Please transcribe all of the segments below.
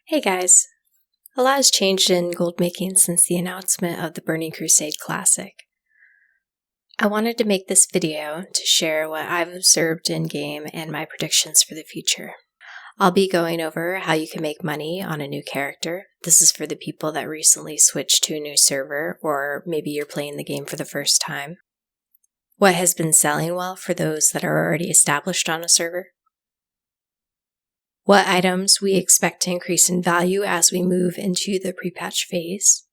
Hey guys! A lot has changed in gold making since the announcement of the Burning Crusade Classic. I wanted to make this video to share what I've observed in-game and my predictions for the future. I'll be going over how you can make money on a new character. This is for the people that recently switched to a new server, or maybe you're playing the game for the first time. What has been selling well for those that are already established on a server. What items we expect to increase in value as we move into the prepatch phase.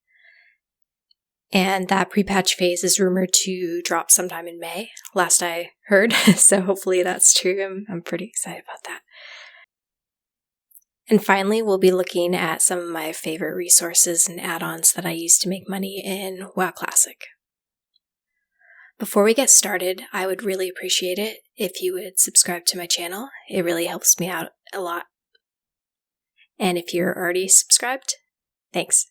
And that prepatch phase is rumored to drop sometime in May, last I heard, so hopefully that's true. I'm pretty excited about that. And finally, we'll be looking at some of my favorite resources and add-ons that I use to make money in WoW Classic. Before we get started, I would really appreciate it if you would subscribe to my channel. It really helps me out a lot. And if you're already subscribed, thanks.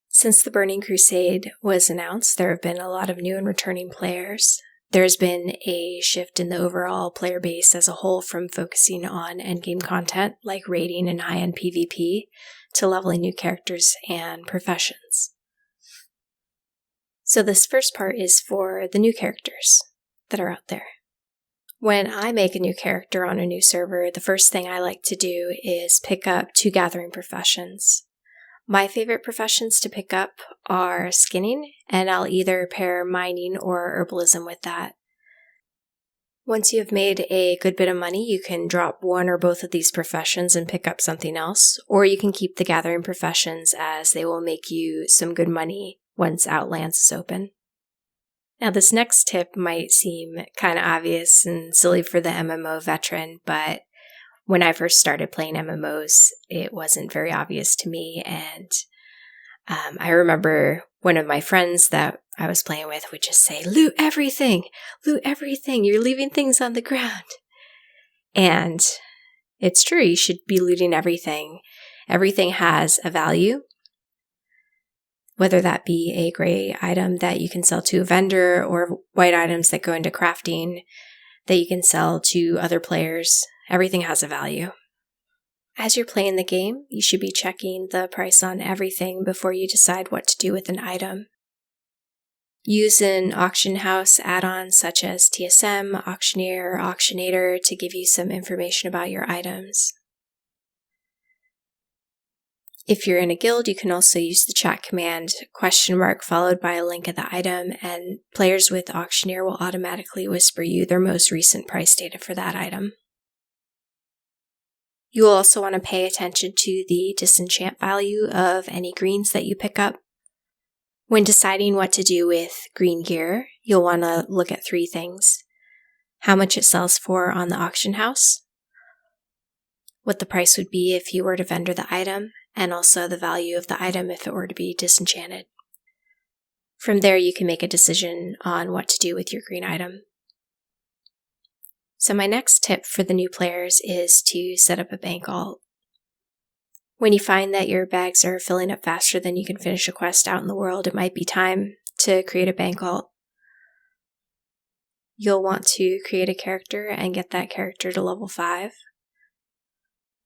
Since the Burning Crusade was announced, there have been a lot of new and returning players. There's been a shift in the overall player base as a whole from focusing on endgame content like raiding and high-end PvP to leveling new characters and professions. So this first part is for the new characters that are out there. When I make a new character on a new server, the first thing I like to do is pick up 2 gathering professions. My favorite professions to pick up are skinning, and I'll either pair mining or herbalism with that. Once you have made a good bit of money, you can drop one or both of these professions and pick up something else, or you can keep the gathering professions as they will make you some good money once Outlands is open. Now, this next tip might seem kind of obvious and silly for the MMO veteran, but when I first started playing MMOs, it wasn't very obvious to me, and I remember one of my friends that I was playing with would just say, loot everything, you're leaving things on the ground. And it's true, you should be looting everything. Everything has a value. Whether that be a gray item that you can sell to a vendor or white items that go into crafting that you can sell to other players, everything has a value. As you're playing the game, you should be checking the price on everything before you decide what to do with an item. Use an auction house add-on such as TSM, Auctioneer, or Auctionator to give you some information about your items. If you're in a guild, you can also use the chat command !, followed by a link of the item, and players with Auctioneer will automatically whisper you their most recent price data for that item. You will also want to pay attention to the disenchant value of any greens that you pick up. When deciding what to do with green gear, you'll want to look at 3 things: how much it sells for on the auction house, what the price would be if you were to vendor the item, and also the value of the item if it were to be disenchanted. From there, you can make a decision on what to do with your green item. So my next tip for the new players is to set up a bank alt. When you find that your bags are filling up faster than you can finish a quest out in the world, it might be time to create a bank alt. You'll want to create a character and get that character to level 5.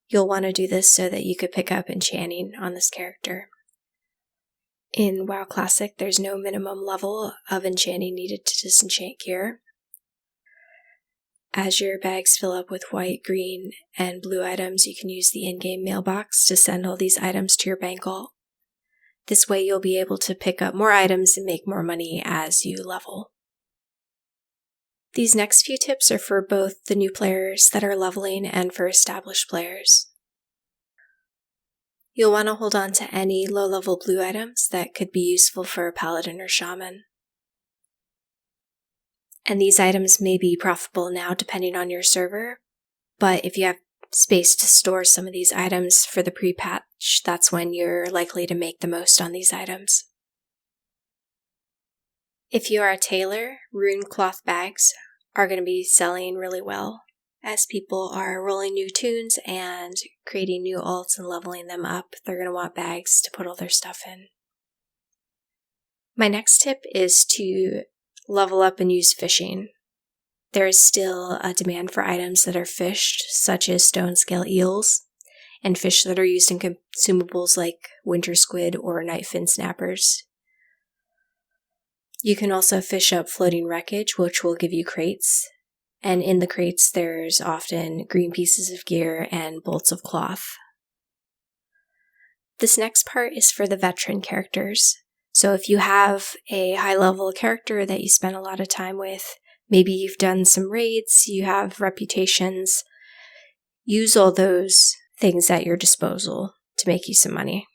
You'll want to do this so that you could pick up enchanting on this character. In WoW Classic, there's no minimum level of enchanting needed to disenchant gear. As your bags fill up with white, green, and blue items, you can use the in-game mailbox to send all these items to your bank alt. This way you'll be able to pick up more items and make more money as you level. These next few tips are for both the new players that are leveling and for established players. You'll want to hold on to any low-level blue items that could be useful for a paladin or shaman. And these items may be profitable now depending on your server, but if you have space to store some of these items for the pre-patch, that's when you're likely to make the most on these items. If you are a tailor, rune cloth bags are going to be selling really well as people are rolling new tunes and creating new alts and leveling them up. They're going to want bags to put all their stuff in. My next tip is to level up and use fishing. There is still a demand for items that are fished, such as stone scale eels, and fish that are used in consumables like winter squid or night fin snappers. You can also fish up floating wreckage, which will give you crates. And in the crates, there's often green pieces of gear and bolts of cloth. This next part is for the veteran characters. So if you have a high-level character that you spend a lot of time with, maybe you've done some raids, you have reputations, use all those things at your disposal to make you some money.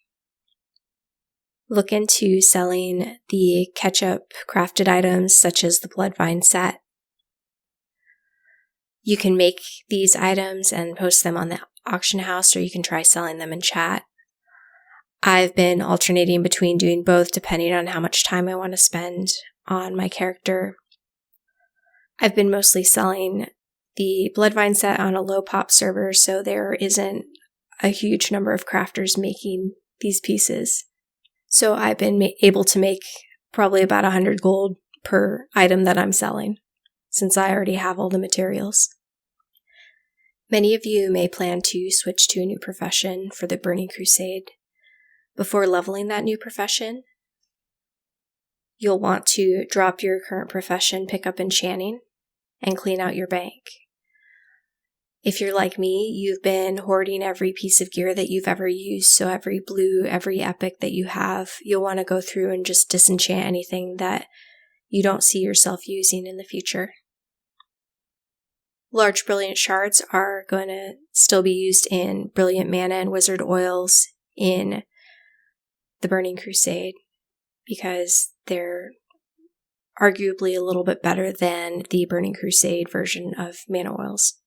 Look into selling the catch-up crafted items such as the Bloodvine set. You can make these items and post them on the auction house, or you can try selling them in chat. I've been alternating between doing both depending on how much time I want to spend on my character. I've been mostly selling the Bloodvine set on a low pop server, so there isn't a huge number of crafters making these pieces. So I've been able to make probably about 100 gold per item that I'm selling, since I already have all the materials. Many of you may plan to switch to a new profession for the Burning Crusade. Before leveling that new profession, you'll want to drop your current profession, pick up enchanting, and clean out your bank. If you're like me, you've been hoarding every piece of gear that you've ever used, so every blue, every epic that you have, you'll want to go through and just disenchant anything that you don't see yourself using in the future. Large brilliant shards are going to still be used in brilliant mana and wizard oils in the Burning Crusade because they're arguably a little bit better than the Burning Crusade version of mana oils.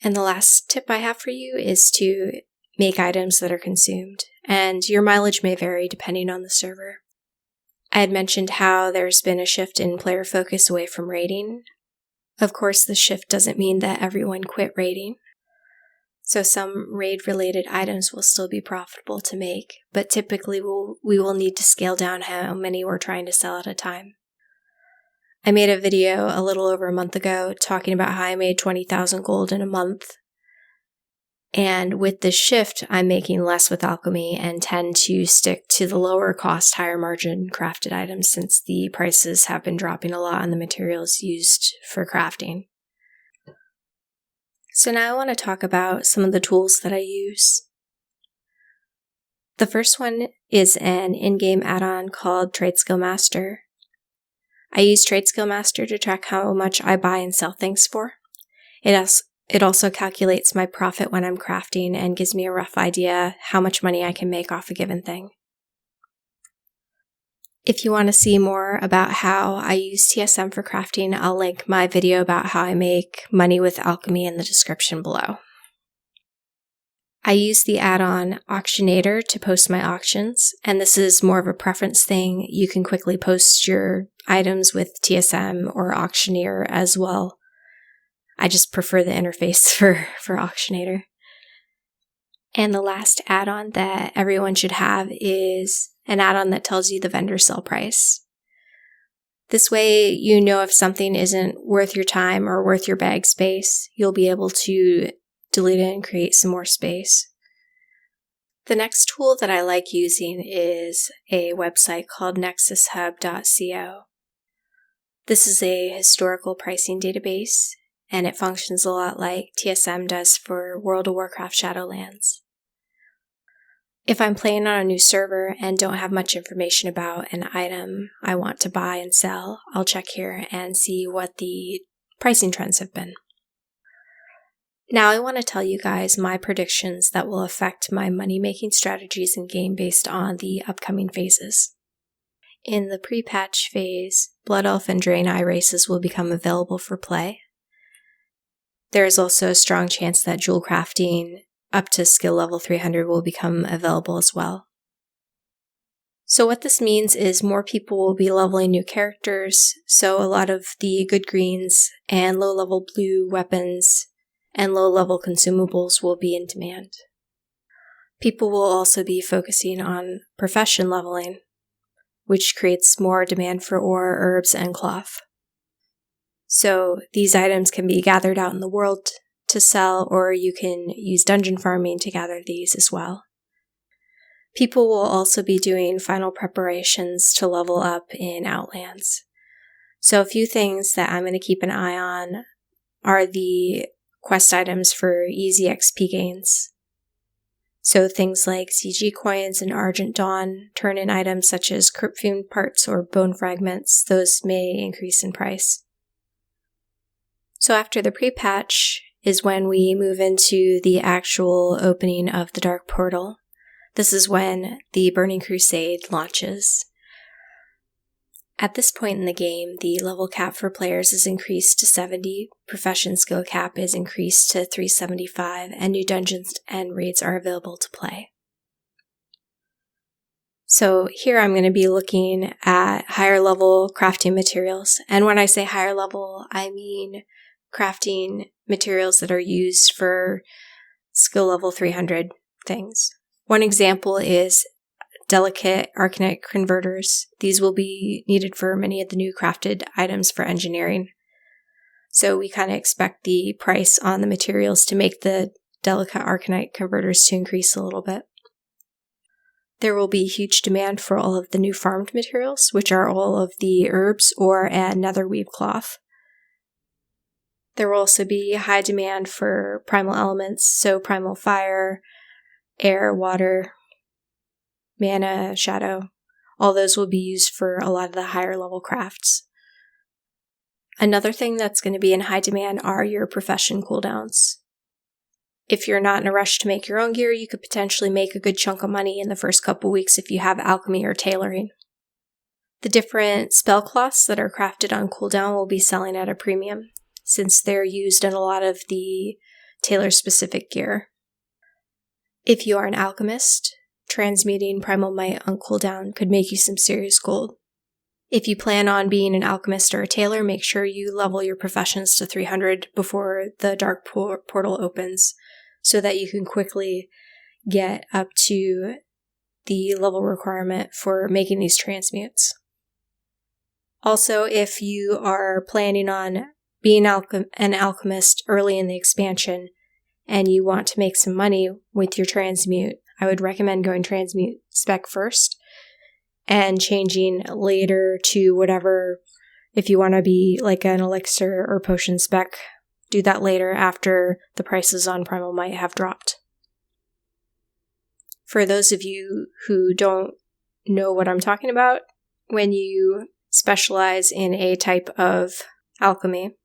And the last tip I have for you is to make items that are consumed, and your mileage may vary depending on the server. I had mentioned how there's been a shift in player focus away from raiding. Of course, the shift doesn't mean that everyone quit raiding. So some raid-related items will still be profitable to make, but typically we will need to scale down how many we're trying to sell at a time. I made a video a little over a month ago talking about how I made 20,000 gold in a month. And with this shift, I'm making less with alchemy and tend to stick to the lower cost, higher margin crafted items since the prices have been dropping a lot on the materials used for crafting. So now I want to talk about some of the tools that I use. The first one is an in-game add-on called Trade Skill Master. I use Trade Skill Master to track how much I buy and sell things for. It also calculates my profit when I'm crafting and gives me a rough idea how much money I can make off a given thing. If you want to see more about how I use TSM for crafting, I'll link my video about how I make money with alchemy in the description below. I use the add-on Auctionator to post my auctions, and this is more of a preference thing. You can quickly post your items with TSM or Auctioneer as well. I just prefer the interface for Auctionator. And the last add-on that everyone should have is an add-on that tells you the vendor sell price. This way, you know if something isn't worth your time or worth your bag space, you'll be able to delete it and create some more space. The next tool that I like using is a website called nexushub.co. This is a historical pricing database, and it functions a lot like TSM does for World of Warcraft Shadowlands. If I'm playing on a new server and don't have much information about an item I want to buy and sell, I'll check here and see what the pricing trends have been. Now I want to tell you guys my predictions that will affect my money-making strategies in game based on the upcoming phases. In the pre-patch phase, Blood Elf and Draenei races will become available for play. There is also a strong chance that jewel crafting up to skill level 300 will become available as well. So what this means is more people will be leveling new characters, so a lot of the good greens and low-level blue weapons and low-level consumables will be in demand. People will also be focusing on profession leveling, which creates more demand for ore, herbs, and cloth. So these items can be gathered out in the world to sell, or you can use dungeon farming to gather these as well. People will also be doing final preparations to level up in Outlands. So a few things that I'm going to keep an eye on are the quest items for easy XP gains. So things like CG coins and Argent Dawn turn-in items such as Cryptfume parts or bone fragments, those may increase in price. So after the pre-patch is when we move into the actual opening of the Dark Portal. This is when the Burning Crusade launches. At this point in the game, the level cap for players is increased to 70, profession skill cap is increased to 375, and new dungeons and raids are available to play. So here I'm going to be looking at higher level crafting materials, and when I say higher level, I mean crafting materials that are used for skill level 300 things. One example is delicate arcanite converters. These will be needed for many of the new crafted items for engineering. So we kind of expect the price on the materials to make the delicate arcanite converters to increase a little bit. There will be huge demand for all of the new farmed materials, which are all of the herbs or a nether weave cloth. There will also be high demand for primal elements, so primal fire, air, water, mana, shadow. All those will be used for a lot of the higher level crafts. Another thing that's going to be in high demand are your profession cooldowns. If you're not in a rush to make your own gear, you could potentially make a good chunk of money in the first couple weeks if you have alchemy or tailoring. The different spell cloths that are crafted on cooldown will be selling at a premium, since they're used in a lot of the tailor-specific gear. If you are an alchemist, transmuting primal might on cooldown could make you some serious gold. If you plan on being an alchemist or a tailor, make sure you level your professions to 300 before the Dark Portal opens, so that you can quickly get up to the level requirement for making these transmutes. Also, if you are planning on being an alchemist early in the expansion and you want to make some money with your transmute, I would recommend going transmute spec first and changing later to whatever. If you want to be like an elixir or potion spec, do that later after the prices on primal might have dropped. For those of you who don't know what I'm talking about, when you specialize in a type of alchemy,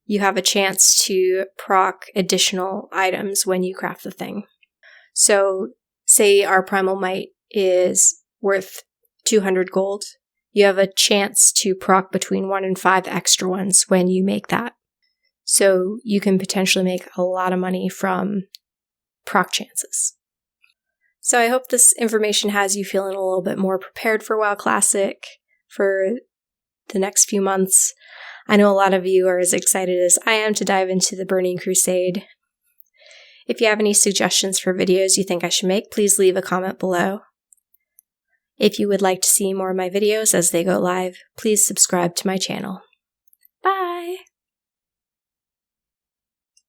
you have a chance to proc additional items when you craft the thing. So, say our primal might is worth 200 gold. You have a chance to proc between 1 and 5 extra ones when you make that. So, you can potentially make a lot of money from proc chances. So, I hope this information has you feeling a little bit more prepared for WoW Classic for the next few months. I know a lot of you are as excited as I am to dive into the Burning Crusade. If you have any suggestions for videos you think I should make, please leave a comment below. If you would like to see more of my videos as they go live, please subscribe to my channel.